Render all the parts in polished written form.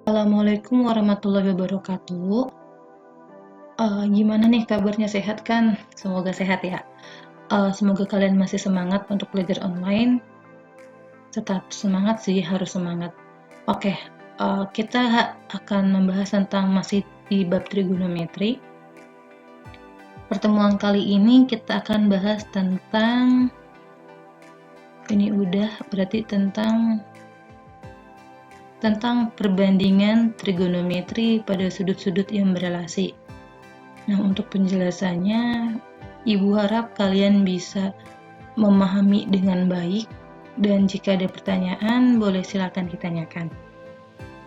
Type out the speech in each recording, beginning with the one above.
Assalamualaikum warahmatullahi wabarakatuh. Gimana nih kabarnya, sehat kan? Semoga sehat ya. Semoga kalian masih semangat untuk belajar online. Tetap semangat sih, harus semangat. Oke, kita akan membahas tentang masih di bab trigonometri. Pertemuan kali ini kita akan bahas tentang berarti tentang perbandingan trigonometri pada sudut-sudut yang berelasi. Nah, untuk penjelasannya, Ibu harap kalian bisa memahami dengan baik, dan jika ada pertanyaan, boleh silakan ditanyakan.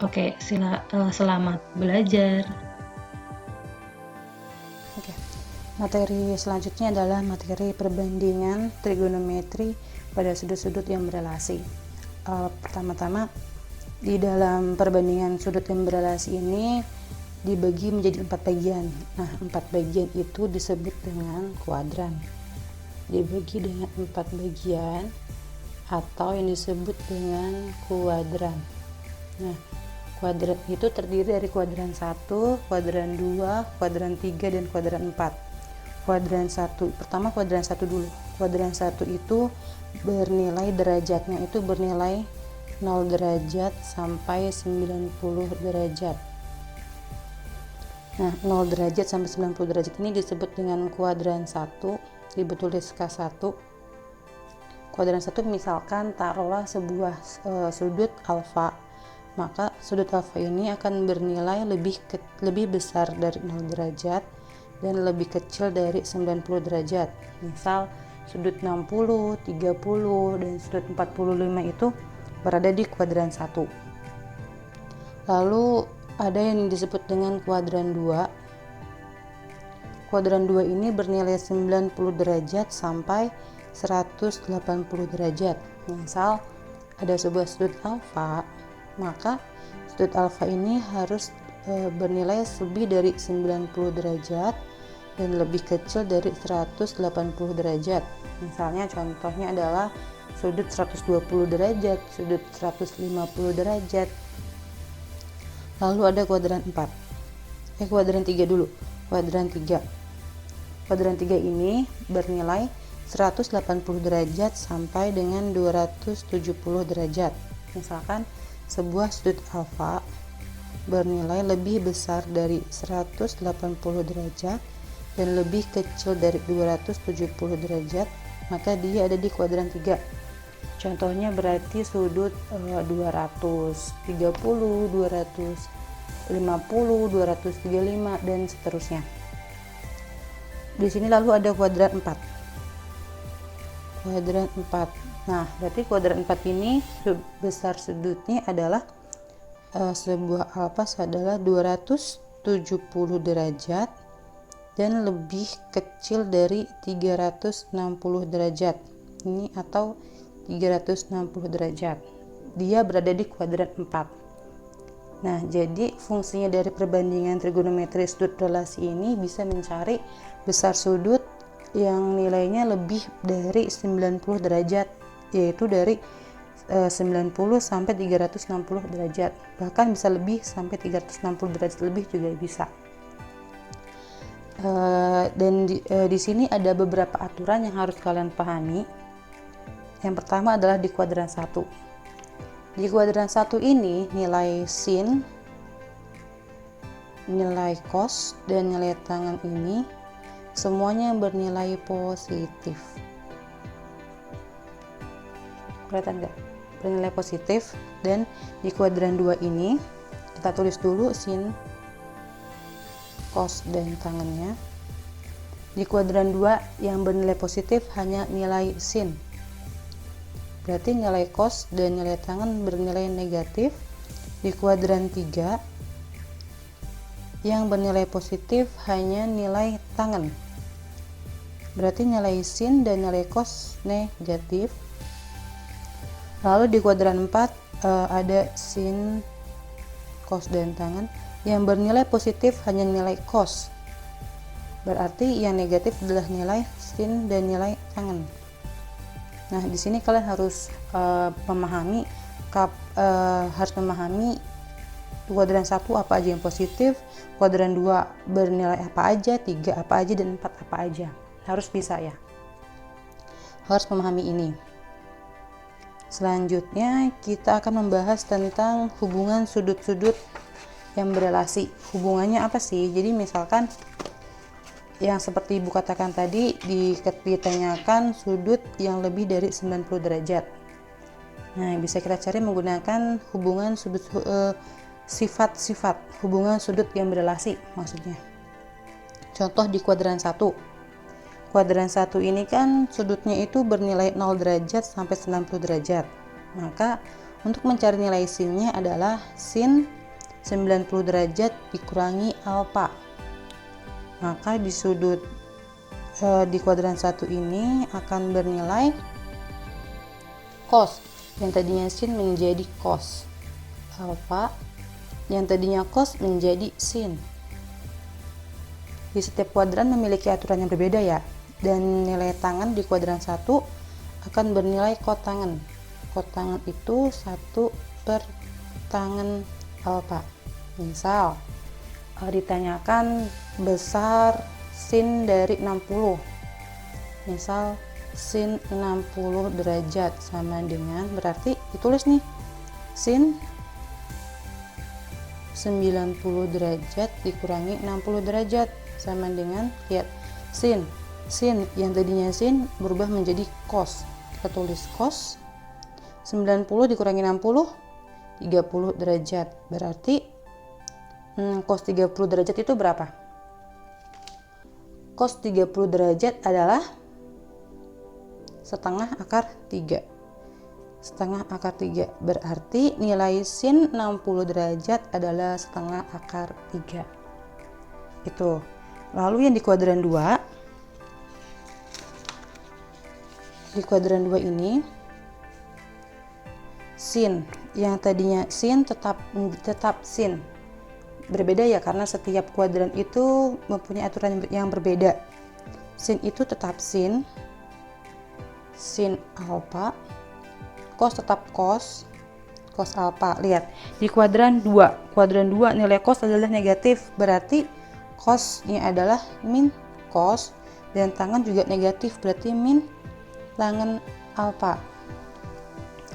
Oke, selamat belajar. Oke. Materi selanjutnya adalah materi perbandingan trigonometri pada sudut-sudut yang berelasi. Pertama-tama, di dalam perbandingan sudut yang berelasi ini dibagi menjadi 4 bagian. Nah, 4 bagian itu disebut dengan kuadran. Dibagi dengan 4 bagian atau yang disebut dengan kuadran. Nah, kuadran itu terdiri dari kuadran 1, kuadran 2, kuadran 3, dan kuadran 4. Kuadran 1, pertama kuadran 1 dulu. Kuadran 1 itu bernilai derajatnya itu bernilai 0 derajat sampai 90 derajat. Nah, 0 derajat sampai 90 derajat ini disebut dengan kuadran 1, ditulis K1. Kuadran 1 misalkan taruhlah sebuah sudut alfa, maka sudut alfa ini akan bernilai lebih besar dari 0 derajat dan lebih kecil dari 90 derajat. Misal sudut 60, 30, dan sudut 45 itu berada di kuadran 1. Lalu ada yang disebut dengan kuadran 2. Kuadran 2 ini bernilai 90 derajat sampai 180 derajat. Misal ada sebuah sudut alfa, maka sudut alfa ini harus bernilai lebih dari 90 derajat dan lebih kecil dari 180 derajat. Misalnya contohnya adalah sudut 120 derajat, sudut 150 derajat. Lalu ada kuadran 4. Kuadran 3 dulu. Kuadran 3. Kuadran 3 ini bernilai 180 derajat sampai dengan 270 derajat. Misalkan sebuah sudut alfa bernilai lebih besar dari 180 derajat dan lebih kecil dari 270 derajat, maka dia ada di kuadran 3. Contohnya berarti sudut 230, 250, 235, dan seterusnya. Di sini lalu ada kuadran 4. Kuadran 4. Nah, berarti kuadran 4 ini besar sudutnya adalah sebuah alfa adalah 270 derajat dan lebih kecil dari 360 derajat. Ini atau 360 derajat. Dia berada di kuadran 4. Nah, jadi fungsinya dari perbandingan trigonometri sudut relasi ini bisa mencari besar sudut yang nilainya lebih dari 90 derajat, yaitu dari 90 sampai 360 derajat. Bahkan bisa lebih sampai 360 derajat lebih juga bisa. Dan di sini ada beberapa aturan yang harus kalian pahami. Yang pertama adalah di kuadran 1. Di kuadran 1 ini nilai sin, nilai cos, dan nilai tangan ini semuanya bernilai positif. Kelihatan nggak? Bernilai positif. Dan di kuadran 2 ini kita tulis dulu sin, cos, dan tangannya. Di kuadran 2 yang bernilai positif hanya nilai sin. Berarti nilai cos dan nilai tangan bernilai negatif. Di kuadran 3 yang bernilai positif hanya nilai tangan. Berarti nilai sin dan nilai cos negatif. Lalu di kuadran 4 ada sin, cos, dan tangan. Yang bernilai positif hanya nilai cos. Berarti yang negatif adalah nilai sin dan nilai tangan. Nah, di sini kalian harus memahami Kuadran 1 apa aja yang positif, kuadran 2 bernilai apa aja, 3 apa aja, dan 4 apa aja. Harus bisa ya. Harus memahami ini. Selanjutnya kita akan membahas tentang hubungan sudut-sudut yang berelasi. Hubungannya apa sih? Jadi misalkan yang seperti Ibu katakan tadi, ditanyakan sudut yang lebih dari 90 derajat. Nah, bisa kita cari menggunakan hubungan sudut sifat-sifat hubungan sudut yang berelasi maksudnya. Contoh di kuadran 1. Kuadran 1 ini kan sudutnya itu bernilai 0 derajat sampai 90 derajat. Maka untuk mencari nilai sinnya adalah sin 90 derajat dikurangi alfa. Maka di sudut di kuadran 1 ini akan bernilai cos. Yang tadinya sin menjadi cos. Alfa yang tadinya cos menjadi sin. Di setiap kuadran memiliki aturan yang berbeda ya. Dan nilai tangan di kuadran 1 akan bernilai kotangen. Kotangen itu 1 per tangen alfa. Misal ditanyakan besar sin dari 60. Misal sin 60 derajat sama dengan, berarti ditulis nih, sin 90 derajat dikurangi 60 derajat sama dengan, lihat, sin yang tadinya sin berubah menjadi cos. Kita tulis cos 90 dikurangi 60, 30 derajat. Berarti cos 30 derajat itu berapa? Cos 30 derajat adalah setengah akar 3. Setengah akar 3. Berarti nilai sin 60 derajat adalah setengah akar 3. Itu. Lalu yang di kuadran 2. Di kuadran 2 ini sin yang tadinya sin tetap sin. Berbeda ya, karena setiap kuadran itu mempunyai aturan yang berbeda. Sin itu tetap sin alfa, cos tetap cos alfa. Lihat, di kuadran 2 nilai cos adalah negatif, berarti cosnya adalah min cos, dan tangan juga negatif, berarti min tangen alfa.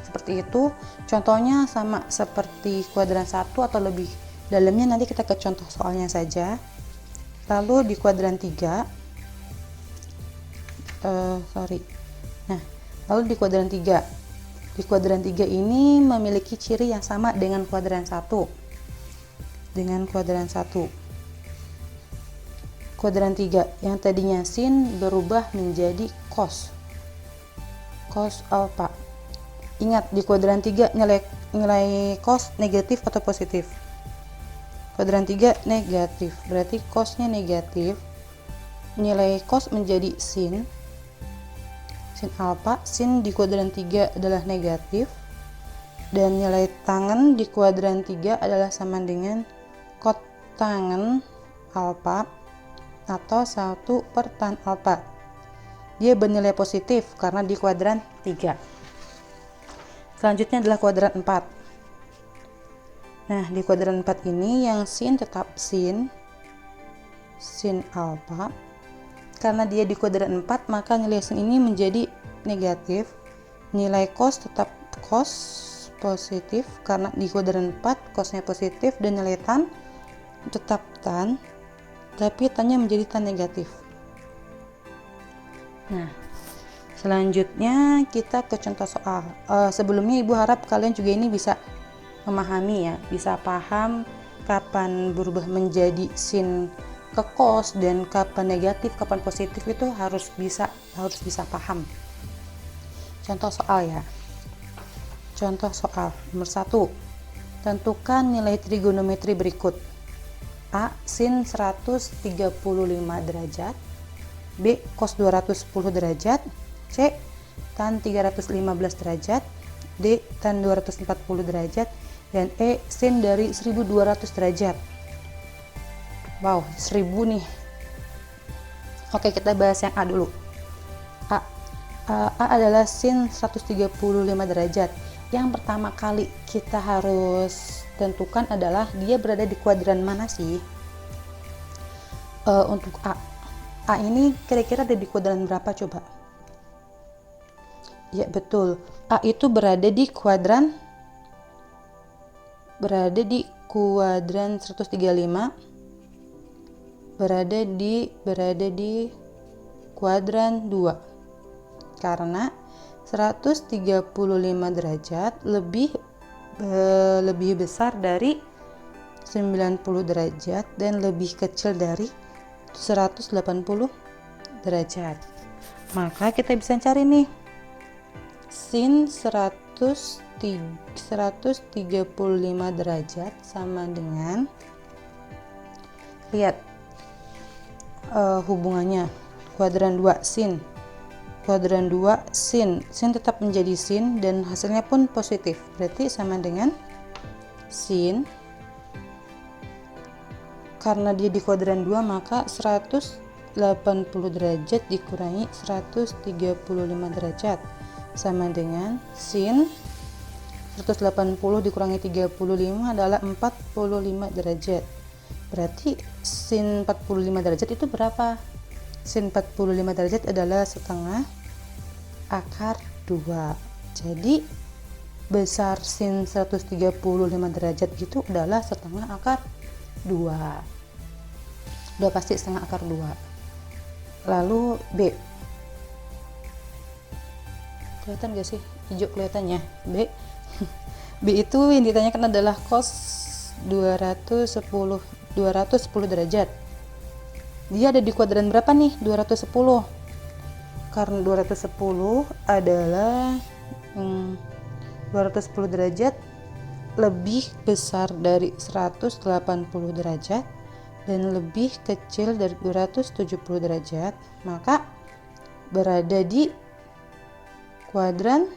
Seperti itu. Contohnya sama seperti kuadran 1 atau lebih dalamnya, nanti kita ke contoh soalnya saja. Lalu di kuadran 3 lalu di kuadran 3 ini memiliki ciri yang sama dengan kuadran 1. Kuadran 3 yang tadinya sin berubah menjadi cos alfa. Ingat, di kuadran 3 nilai cos negatif atau positif? Kuadran 3 negatif, berarti cosnya negatif. Nilai cos menjadi sin alfa. Sin di kuadran 3 adalah negatif, dan nilai tangen di kuadran 3 adalah sama dengan kotangen alfa atau 1 per tan alfa. Dia bernilai positif karena di kuadran 3. Selanjutnya adalah kuadran 4. Nah, di kuadran 4 ini yang sin tetap sin alfa. Karena dia di kuadran 4, maka nilai sin ini menjadi negatif. Nilai cos tetap cos positif karena di kuadran 4 cosnya positif, dan nilai tan tetap tan, tapi tannya menjadi tan negatif. Nah, selanjutnya kita ke contoh soal. Sebelumnya Ibu harap kalian juga ini bisa memahami ya, bisa paham kapan berubah menjadi sin ke cos dan kapan negatif, kapan positif, itu harus bisa paham. Contoh soal ya. Contoh soal nomor 1. Tentukan nilai trigonometri berikut. A. Sin 135 derajat. B. Cos 210 derajat. C. Tan 315 derajat. D. Tan 240 derajat. Dan E. Sin dari 1200 derajat. Wow, 1000 nih. Oke, kita bahas yang A dulu. A adalah sin 135 derajat. yang pertama kali kita harus tentukan adalah dia berada di kuadran mana sih. Untuk A ini kira-kira ada di kuadran berapa coba? Ya betul, A itu berada di kuadran 135, berada di kuadran 2, karena 135 derajat lebih besar dari 90 derajat dan lebih kecil dari 180 derajat. Maka kita bisa cari nih sin 135 derajat sama dengan, lihat hubungannya, kuadran 2 sin tetap menjadi sin dan hasilnya pun positif, berarti sama dengan sin, karena dia di kuadran 2 maka 180 derajat dikurangi 135 derajat sama dengan sin 180 dikurangi 35 adalah 45 derajat. Berarti sin 45 derajat itu berapa? Sin 45 derajat adalah setengah akar 2. Jadi besar sin 135 derajat itu adalah setengah akar 2. Udah pasti setengah akar 2. Lalu B. Kelihatan gak sih? Hijau kelihatannya. B itu yang ditanyakan adalah cos 210 derajat. Dia ada di kuadran berapa nih? 210. Karena 210 adalah 210 derajat lebih besar dari 180 derajat dan lebih kecil dari 270 derajat, maka berada di kuadran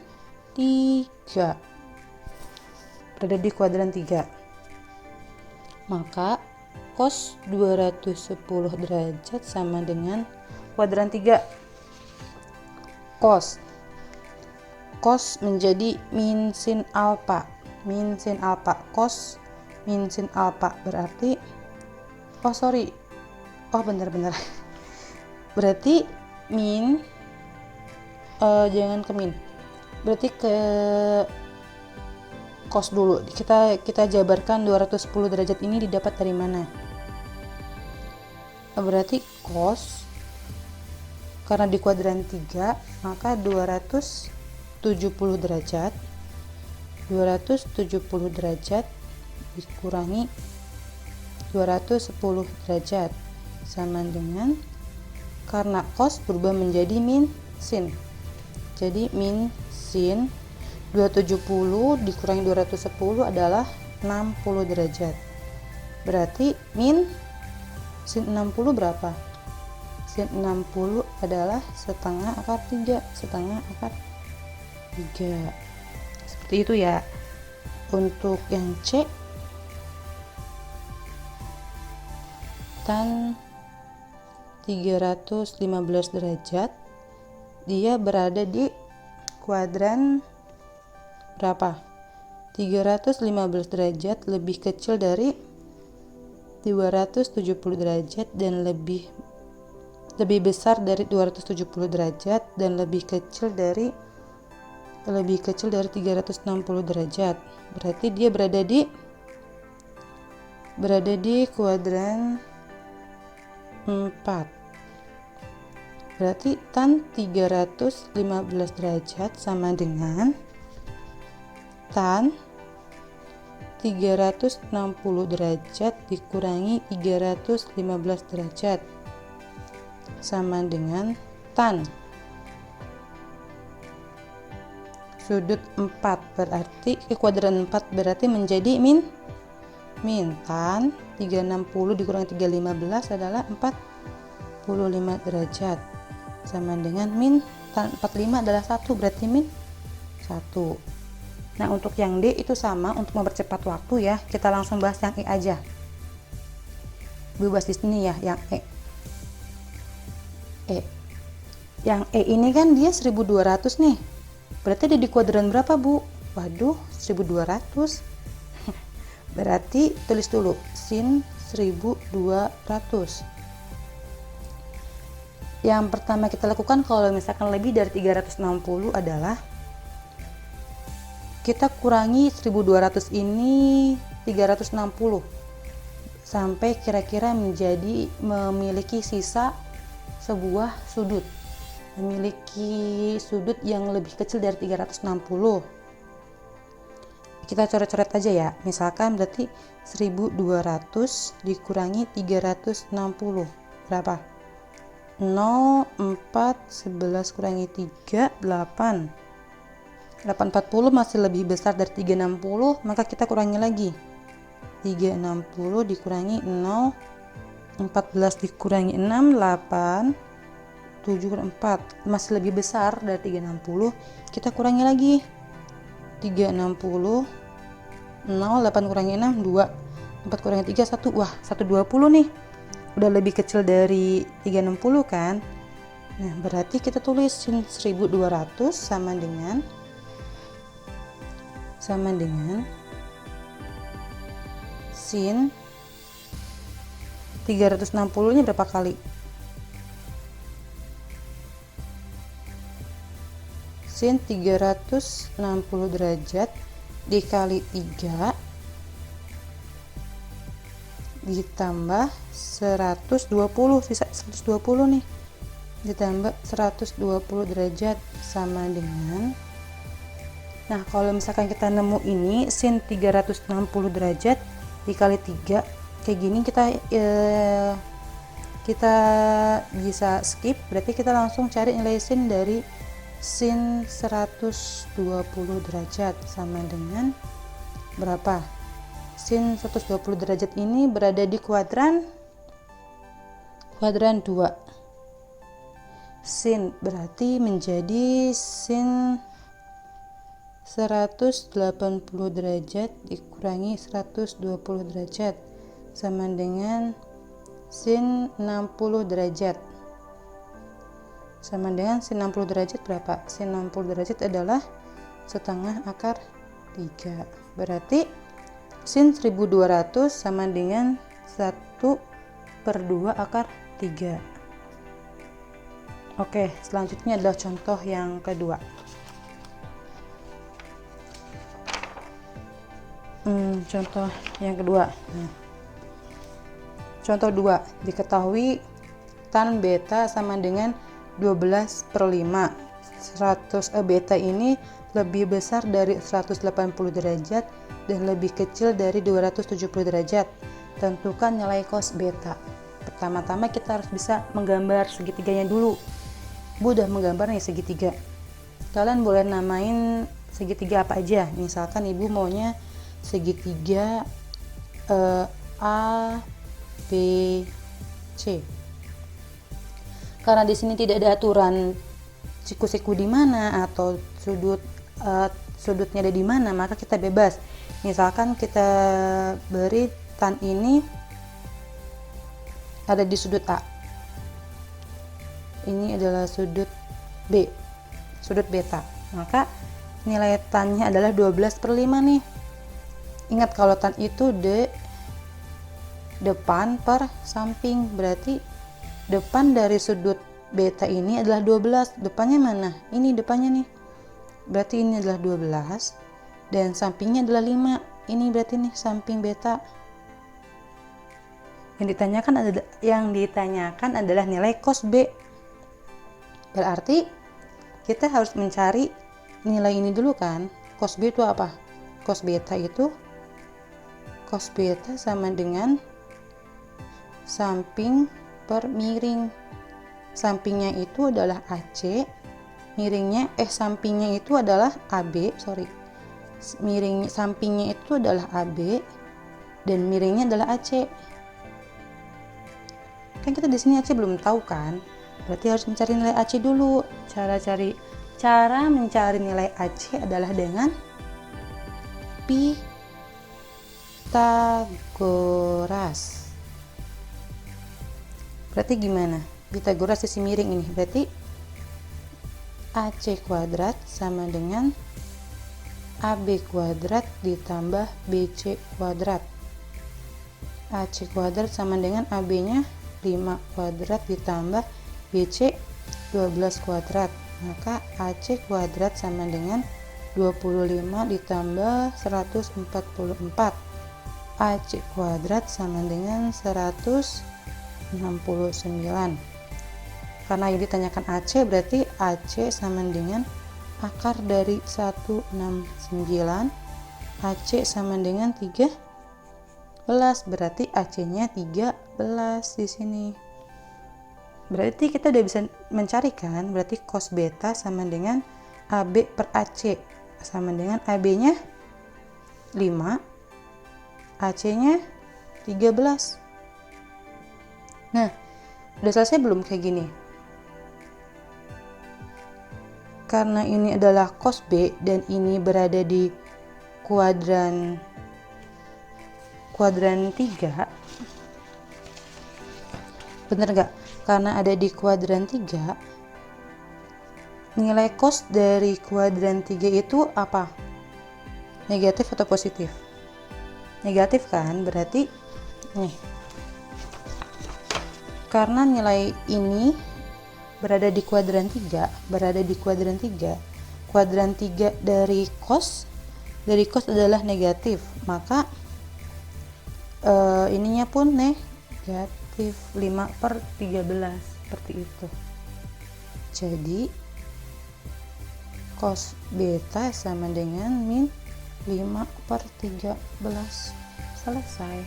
3. Berada di kuadran 3. Maka cos 210 derajat sama dengan kuadran 3. Cos menjadi min sin alfa. Cos min sin alfa berarti benar. Berarti min jangan ke min. Berarti ke cos dulu. Kita jabarkan 210 derajat ini didapat dari mana? Berarti cos, karena di kuadran 3 maka 270 derajat dikurangi 210 derajat sama dengan, karena cos berubah menjadi min sin, jadi min sin 270 dikurangi 210 adalah 60 derajat. Berarti min sin 60 berapa? Sin 60 adalah setengah akar 3. Seperti itu ya. Untuk yang C, tan 315 derajat, dia berada di kuadran berapa? 315 derajat lebih kecil dari 270 derajat dan lebih besar dari 270 derajat dan lebih kecil dari 360 derajat. Berarti dia berada di kuadran 4. Berarti tan 315 derajat sama dengan tan 360 derajat dikurangi 315 derajat sama dengan tan sudut 4, berarti ke kuadran 4 berarti menjadi min tan 360 dikurangi 315 adalah 45 derajat sama dengan min tan 45 adalah 1, berarti min 1. Nah, untuk yang D itu sama, untuk mempercepat waktu ya, kita langsung bahas yang E aja. Bebas di sini ya, yang E. Yang E ini kan dia 1200 nih. Berarti dia di kuadran berapa, Bu? Waduh, 1200. Berarti tulis dulu sin 1200. Yang pertama kita lakukan kalau misalkan lebih dari 360 adalah kita kurangi 1200 ini 360 sampai kira-kira menjadi memiliki sisa sebuah sudut, memiliki sudut yang lebih kecil dari 360. Kita coret-coret aja ya, misalkan berarti 1200 dikurangi 360 berapa? 0, 4, 11 kurangi 3, 8. 840 masih lebih besar dari 360, maka kita kurangi lagi. 360 dikurangi 0, 14 dikurangi 6, 8, 7 kurang 4, masih lebih besar dari 360, kita kurangi lagi. 360, 0, 8 kurangi 6, 2, 4 kurangi 3, 1, wah 120 nih, udah lebih kecil dari 360 kan. Nah berarti kita tulis sin 1200 sama dengan sin 360 nya berapa kali? Sin 360 derajat dikali 3 ditambah 120, sisa 120 nih, ditambah 120 derajat sama dengan, nah kalau misalkan kita nemu ini sin 360 derajat dikali 3 kayak gini, kita bisa skip, berarti kita langsung cari nilai sin dari sin 120 derajat sama dengan berapa? Sin 120 derajat ini berada di kuadran 2. Sin berarti menjadi sin 180 derajat dikurangi 120 derajat sama dengan sin 60 derajat. Sama dengan sin 60 derajat berapa? Sin 60 derajat adalah setengah akar 3. Berarti sin 1200 sama dengan 1/2 akar 3. Oke, selanjutnya adalah contoh yang kedua. Contoh yang kedua. Contoh 2, diketahui tan beta sama dengan 12/5. Beta ini lebih besar dari 180 derajat dan lebih kecil dari 270 derajat. Tentukan nilai cos beta. Pertama-tama kita harus bisa menggambar segitiganya dulu. Mudah menggambar nih segitiga. Kalian boleh namain segitiga apa aja. Misalkan ibu maunya segitiga A, B, C. Karena di sini tidak ada aturan siku-siku di mana atau sudutnya ada di mana, maka kita bebas. Misalkan kita beri tan ini ada di sudut A. Ini adalah sudut B, sudut beta. Maka nilai tannya adalah 12/5 nih. Ingat kalau tan itu depan per samping, berarti depan dari sudut beta ini adalah 12. Depannya mana? Ini depannya nih. Berarti ini adalah 12 dan sampingnya adalah 5. Ini berarti nih samping beta. Yang ditanyakan adalah nilai cos B. Berarti kita harus mencari nilai ini dulu kan. Cos B itu apa? Cos beta sama dengan samping per miring. Sampingnya itu adalah AC, sampingnya itu adalah AB, sampingnya itu adalah AB dan miringnya adalah AC. Kan kita di sini AC belum tahu kan? Berarti harus mencari nilai AC dulu. Cara mencari nilai AC adalah dengan Pitagoras. Berarti gimana? Pitagoras sisi miring ini berarti AC kuadrat sama dengan AB kuadrat ditambah BC kuadrat. AC kuadrat sama dengan AB nya 5 kuadrat ditambah BC 12 kuadrat, maka AC kuadrat sama dengan 25 ditambah 144. AC kuadrat sama dengan 169. Karena ini ditanyakan AC, berarti AC sama dengan akar dari 169. AC sama dengan 13, berarti AC nya 13 di sini. Berarti kita udah bisa mencari kan, berarti cos beta sama dengan AB per AC sama dengan AB nya 5, AC nya 13. Nah, udah selesai belum kayak gini? Karena ini adalah cos B dan ini berada di kuadran 3, bener gak? Karena ada di kuadran 3, nilai cos dari kuadran 3 itu apa? Negatif atau positif? Negatif kan? Berarti nih, karena nilai ini berada di kuadran 3, kuadran 3 dari cos adalah negatif, maka ininya pun negatif 5/13 seperti itu. Jadi cos beta sama dengan min 5/13. Selesai.